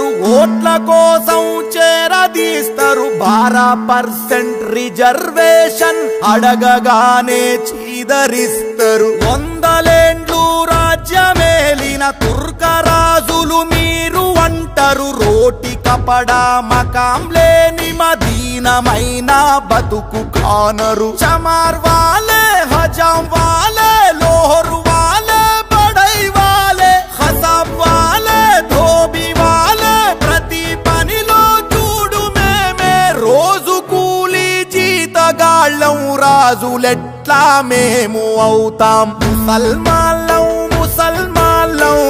చేస్తారు, ఓట్ల కోసం చేరదీస్తారు. 12% రిజర్వేషన్ అడగగానే చీదరిస్తారు. 100 రాజ్యమేలిన తుర్కరాజులు మీరు అంటారు. రోటి కపడా మకాం లేని మదీనమైన బతుకు కానరు. చమార్ వాలే హజాం వాలే లోహర్ వాలే బడై వాలే ఖసాబ్ వాలే ధోబి వాలే ప్రతి పనిలో చూడు మేమే. రోజు కూలి జీతగాళ్ళం, రాజులెట్లా మేము అవుతాం. ముసల్మాన్లం ముసల్మాన్లం,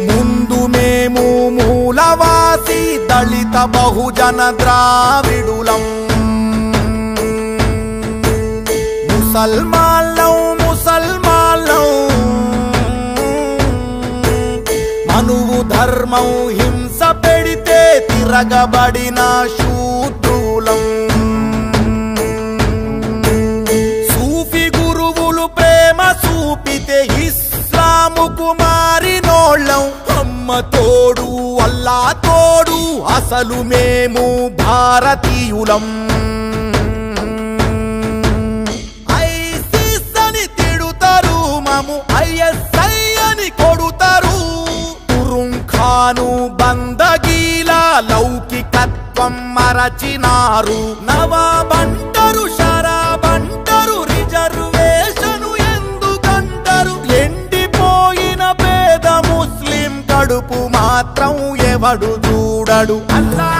ముందు మేము మూలవాసి దళిత బహుజన ద్రావిడులం. ముసల్మాన్లం ముసల్మాన్లం, మనువు ధర్మం హింస పెడితే తిరగబడిన శూద్రులం. సూఫీ గురువులు ప్రేమ చూపితే ఇస్లాముకు మారినోళ్ళం. అమ్మ తోడు అల్లా తోడు, అసలు మేము భారతీయులం. ఐసిస్ అని తిడుతారు, మము ISI అని కొడుతారు. తురుంఖాను బందగీల లౌకికత్వం మరచినారు. నవాబంటరు షరాబంటరు, రిజర్వేషను ఎందుకంటారు. ఎండిపోయిన పేద ముస్లిం కడుపు మాత్రం ఎవడు చూడడు. అల్లా